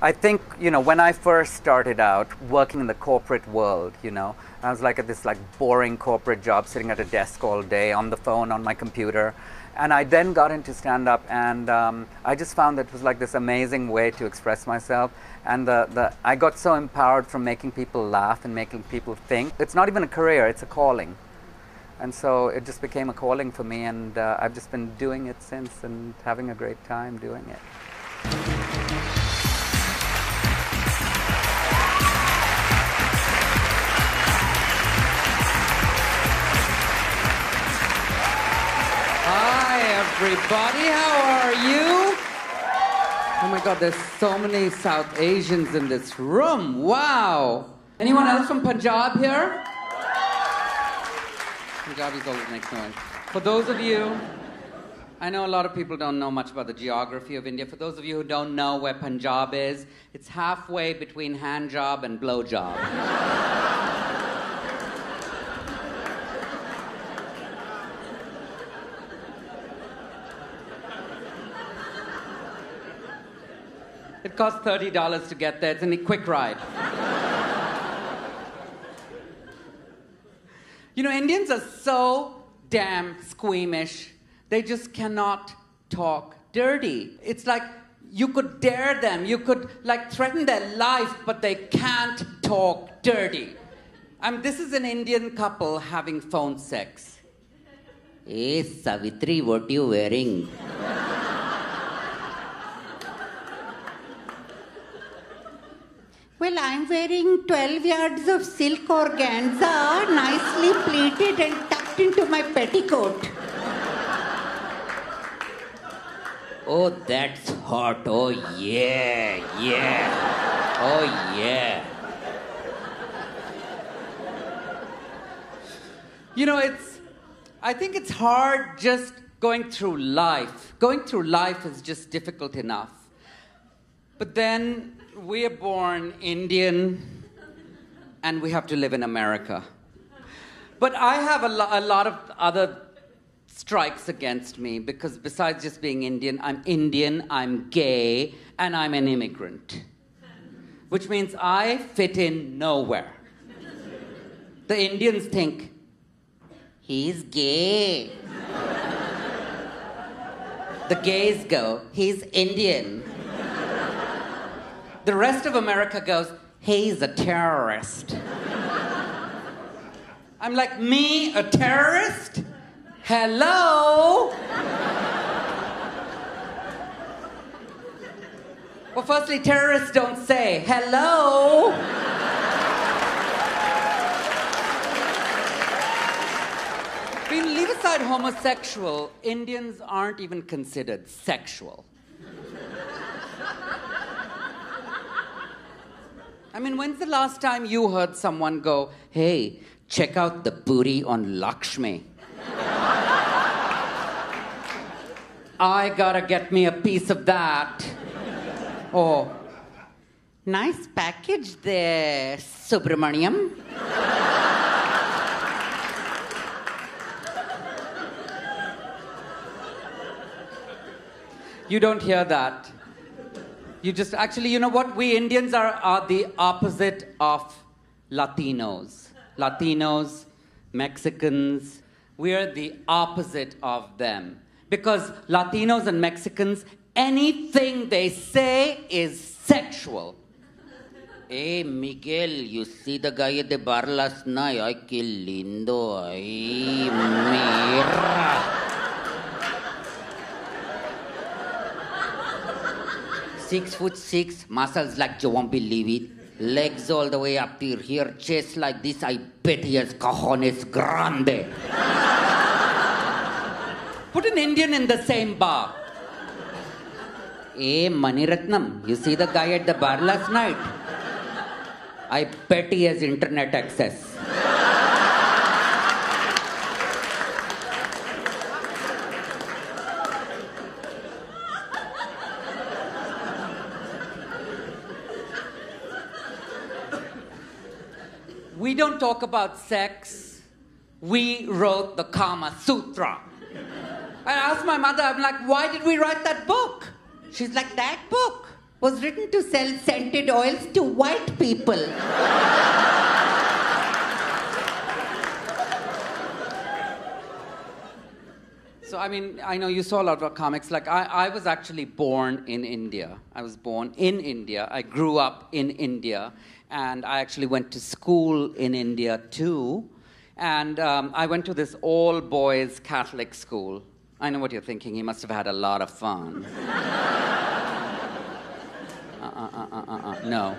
I think, when I first started out working in the corporate world, I was like at this boring corporate job, sitting at a desk all day, on the phone, on my computer. And I then got into stand-up, and I just found that it was like this amazing way to express myself. And I got so empowered from making people laugh and making people think. It's not even a career, it's a calling. And so it just became a calling for me, and I've just been doing it since and having a great time doing it. Hi, everybody. How are you? Oh my God, there's so many South Asians in this room. Wow. Anyone else from Punjab here? Punjabis always make noise. For those of you, I know a lot of people don't know much about the geography of India. For those of you who don't know where Punjab is, it's halfway between hand job and blow job. It costs $30 to get there. It's a quick ride. Indians are so damn squeamish. They just cannot talk dirty. It's like you could dare them. You could threaten their life, but they can't talk dirty. This is an Indian couple having phone sex. Hey, Savitri, what are you wearing? Well, I'm wearing 12 yards of silk organza, nicely pleated and tucked into my petticoat. Oh, that's hot. Oh, yeah, yeah. Oh, yeah. I think it's hard just going through life. Going through life is just difficult enough. But then we are born Indian, and we have to live in America. But I have a lot of other strikes against me, because besides just being Indian, I'm gay, and I'm an immigrant. Which means I fit in nowhere. The Indians think, he's gay. The gays go, he's Indian. The rest of America goes, he's a terrorist. I'm like, me, a terrorist? Hello? Well, firstly, terrorists don't say hello. Leave aside homosexual, Indians aren't even considered sexual. When's the last time you heard someone go, hey, check out the booty on Lakshmi? I gotta get me a piece of that. Or, nice package there, Subramaniam. You don't hear that. You just, actually, you know what? We Indians are the opposite of Latinos. Latinos, Mexicans, we're the opposite of them. Because Latinos and Mexicans, anything they say is sexual. Hey, Miguel, you see the guy at the bar last night? Ay, qué lindo. Ay, mira. 6'6", muscles like you won't believe it. Legs all the way up to here, chest like this. I bet he has cojones grande. Put an Indian in the same bar. Hey, Maniratnam, you see the guy at the bar last night? I bet he has internet access. We don't talk about sex. We wrote the Kama Sutra. I asked my mother, I'm like, why did we write that book? She's like, that book? was written to sell scented oils to white people. So, I mean, I know you saw a lot of comics. Like, I was actually born in India. I was born in India. I grew up in India. And I actually went to school in India, too. And I went to this all-boys Catholic school. I know what you're thinking. He must have had a lot of fun. No.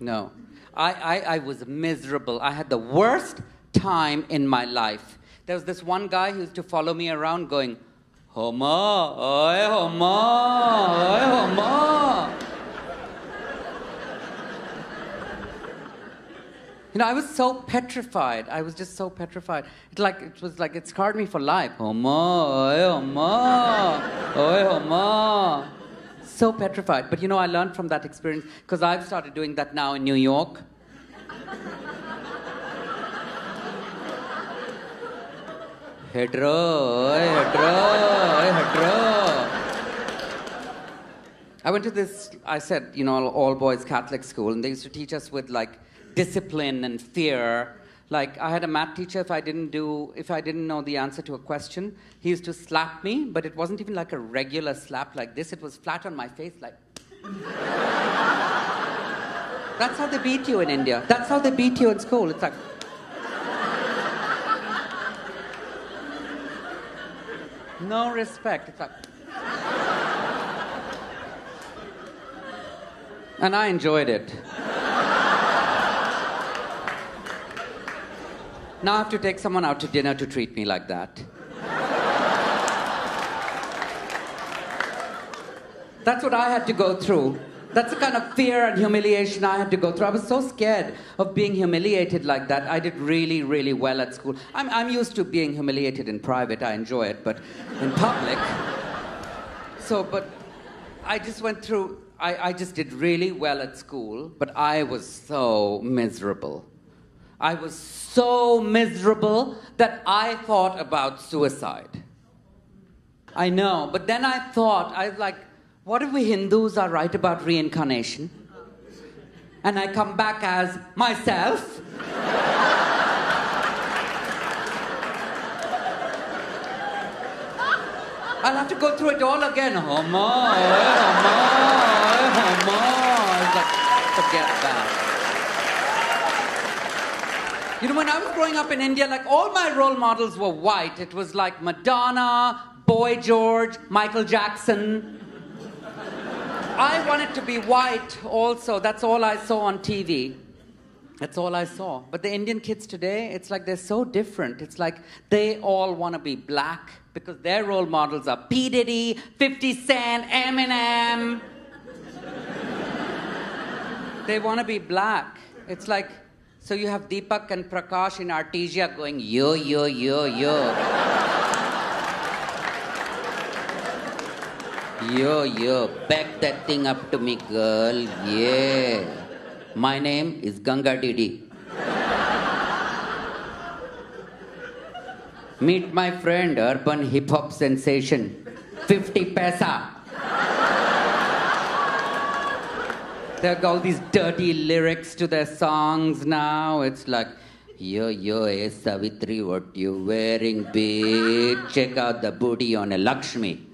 No. I was miserable. I had the worst time in my life. There was this one guy who used to follow me around going, Homa, oi Homa, oi Homa. You know, I was so petrified. I was just so petrified. It was like it scarred me for life. Homa, oi Homa, oi Homa. So petrified. But you know, I learned from that experience because I've started doing that now in New York. Hedro. I went to this, I said, you know, all-boys Catholic school, and they used to teach us with, like, discipline and fear. Like, I had a math teacher, if I didn't know the answer to a question, he used to slap me, but it wasn't even like a regular slap like this. It was flat on my face, like... That's how they beat you in India. That's how they beat you in school. It's like... No respect. It's like... And I enjoyed it. Now I have to take someone out to dinner to treat me like that. That's what I had to go through. That's the kind of fear and humiliation I had to go through. I was so scared of being humiliated like that. I did really, really well at school. I'm used to being humiliated in private. I enjoy it, but in public... But I just went through... I just did really well at school, but I was so miserable. I was so miserable that I thought about suicide. I know, but then I was like, what if we Hindus are right about reincarnation? And I come back as myself? I'll have to go through it all again. Homa. Forget that. You know, when I was growing up in India, like, all my role models were white. It was like Madonna, Boy George, Michael Jackson. I wanted to be white also. That's all I saw on TV. That's all I saw. But the Indian kids today, it's like they're so different. It's like they all want to be black because their role models are P. Diddy, 50 Cent, Eminem. They want to be black. It's like... So you have Deepak and Prakash in Artesia going, yo, yo, yo, yo. Yo, yo, back that thing up to me, girl, yeah. My name is Ganga Didi. Meet my friend, urban hip-hop sensation, 50 paisa. There are all these dirty lyrics to their songs now. It's like, yo, yo, hey, Savitri, what you wearing, bitch? Check out the booty on a Lakshmi.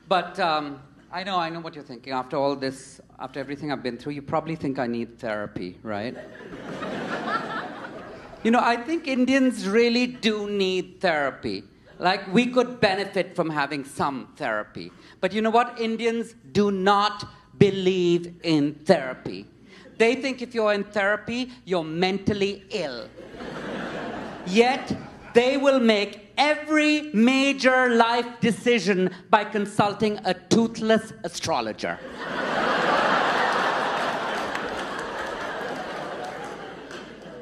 But I know what you're thinking. After all this, after everything I've been through, you probably think I need therapy, right? You know, I think Indians really do need therapy. Like, we could benefit from having some therapy. But you know what? Indians do not believe in therapy. They think if you're in therapy, you're mentally ill. Yet, they will make every major life decision by consulting a toothless astrologer.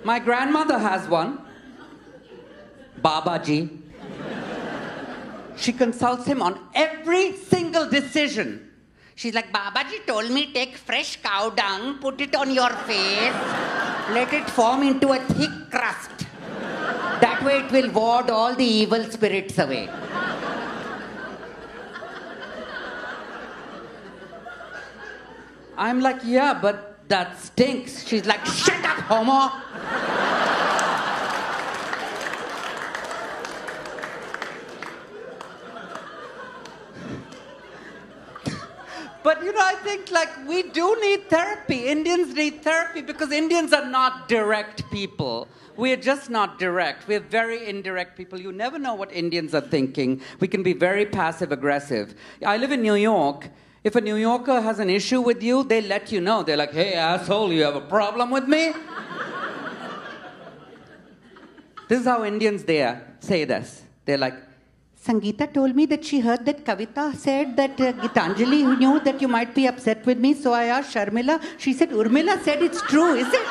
My grandmother has one, Babaji. She consults him on every single decision. She's like, Babaji told me take fresh cow dung, put it on your face, let it form into a thick crust. That way it will ward all the evil spirits away. I'm like, yeah, but that stinks. She's like, shut up, homo. But, you know, I think, like, we do need therapy. Indians need therapy because Indians are not direct people. We're just not direct. We're very indirect people. You never know what Indians are thinking. We can be very passive-aggressive. I live in New York. If a New Yorker has an issue with you, they let you know. They're like, hey, asshole, you have a problem with me? This is how Indians say this. They're like, Sangeeta told me that she heard that Kavita said that Gitanjali knew that you might be upset with me, so I asked Sharmila. She said, Urmila said it's true, is it?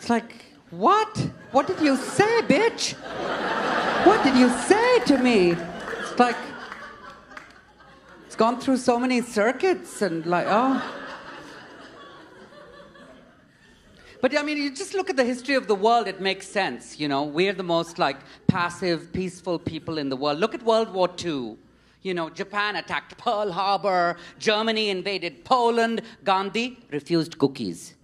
it's like, what? What did you say, bitch? What did you say to me? It's like, gone through so many circuits and like, oh. But I mean, you just look at the history of the world, it makes sense, you know. We're the most like passive, peaceful people in the world. Look at World War II. You know, Japan attacked Pearl Harbor, Germany invaded Poland, Gandhi refused cookies.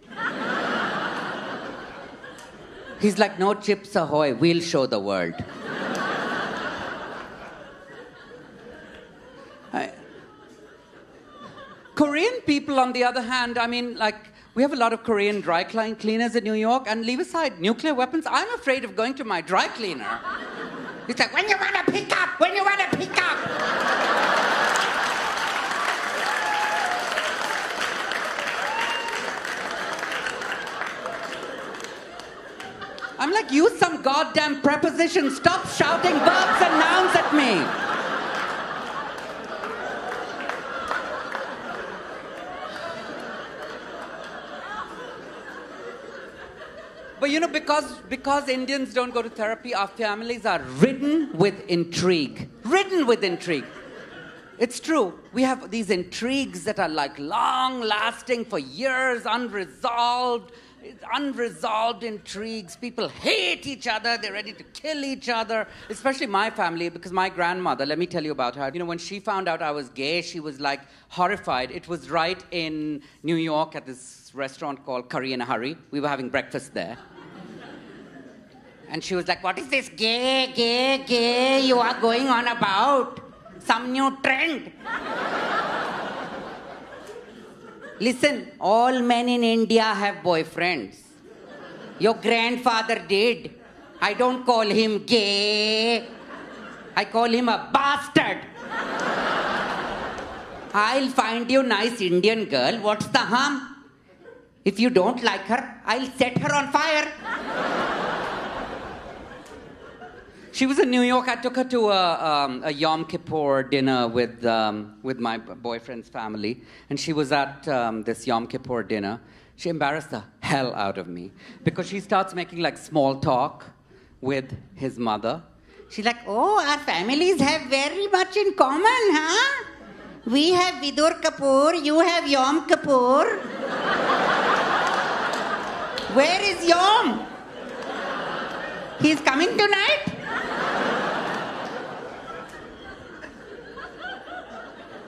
He's like, no chips ahoy, we'll show the world. Korean people, on the other hand, I mean, like, we have a lot of Korean dry cleaners in New York, and leave aside nuclear weapons, I'm afraid of going to my dry cleaner. It's like, when you want to pick up, when you want to pick up. I'm like, use some goddamn preposition. Stop shouting verbs and nouns at me. But you know, because Indians don't go to therapy, our families are ridden with intrigue. Ridden with intrigue. It's true. We have these intrigues that are like long-lasting for years, unresolved intrigues. People hate each other. They're ready to kill each other. Especially my family, because my grandmother, let me tell you about her. You know, when she found out I was gay, she was like horrified. It was right in New York at this restaurant called Curry in a Hurry. We were having breakfast there. And she was like, what is this gay you are going on about? Some new trend. Listen, all men in India have boyfriends. Your grandfather did. I don't call him gay. I call him a bastard. I'll find you a nice Indian girl. What's the harm? If you don't like her, I'll set her on fire. She was in New York. I took her to a Yom Kippur dinner with my boyfriend's family. And she was at this Yom Kippur dinner. She embarrassed the hell out of me. Because she starts making like small talk with his mother. She's like, oh, our families have very much in common, huh? We have Vidur Kapoor, you have Yom Kippur. Where is Yom? He's coming tonight?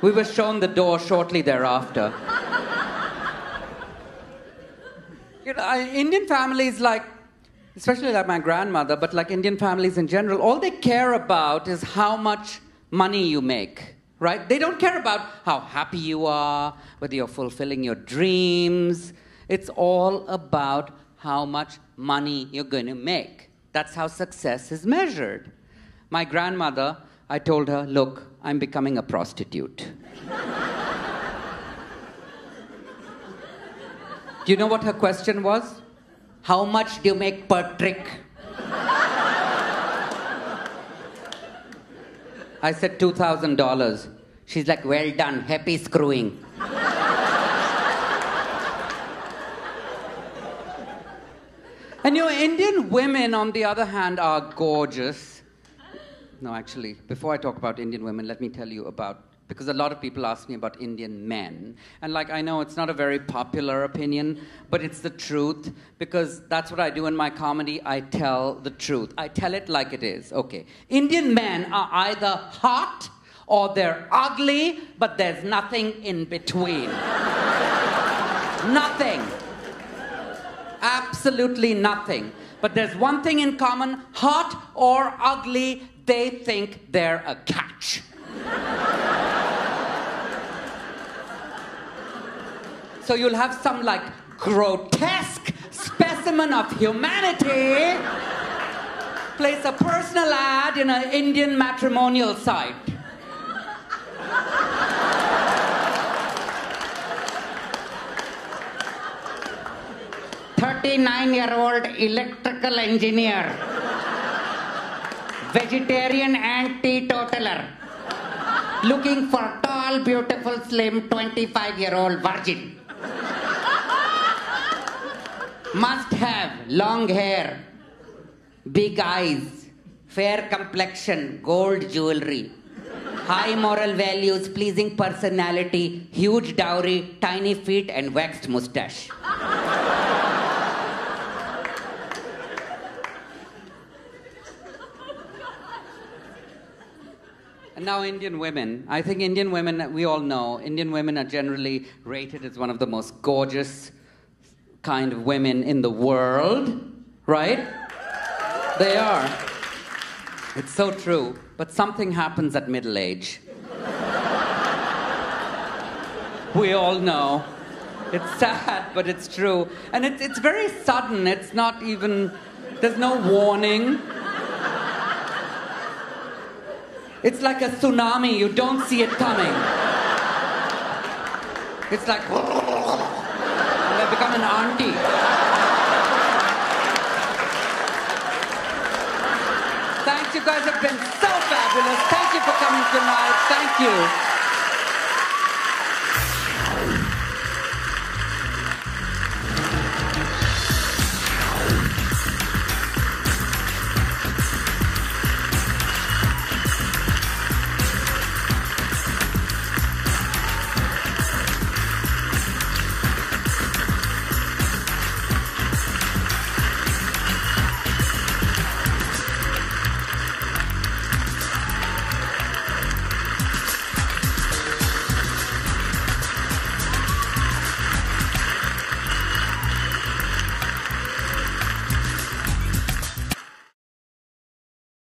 We were shown the door shortly thereafter. You know, Indian families, like, especially like my grandmother, but like Indian families in general, all they care about is how much money you make, right? They don't care about how happy you are, whether you're fulfilling your dreams. It's all about how much money you're going to make. That's how success is measured. My grandmother, I told her, look, I'm becoming a prostitute. Do you know what her question was? How much do you make per trick? I said $2,000. She's like, well done, happy screwing. And you know, Indian women, on the other hand, are gorgeous. No, actually, before I talk about Indian women, let me tell you about because a lot of people ask me about Indian men. And like, I know it's not a very popular opinion, but it's the truth, because that's what I do in my comedy. I tell the truth. I tell it like it is. Okay. Indian men are either hot or they're ugly, but there's nothing in between. Nothing. Absolutely nothing. But there's one thing in common: hot or ugly, they think they're a catch. So you'll have some like grotesque specimen of humanity place a personal ad in an Indian matrimonial site. "39-year-old electrical engineer, vegetarian and teetotaler, looking for tall, beautiful, slim, 25-year-old virgin. Must have long hair, big eyes, fair complexion, gold jewelry, high moral values, pleasing personality, huge dowry, tiny feet, and waxed mustache." And now Indian women. I think Indian women, we all know, Indian women are generally rated as one of the most gorgeous kind of women in the world, right? They are. It's so true. But something happens at middle age. We all know. It's sad, but it's true. And it's very sudden. It's not even, there's no warning. It's like a tsunami. You don't see it coming. It's like, and they become an auntie. Thanks, you guys have been so fabulous. Thank you for coming tonight. Thank you.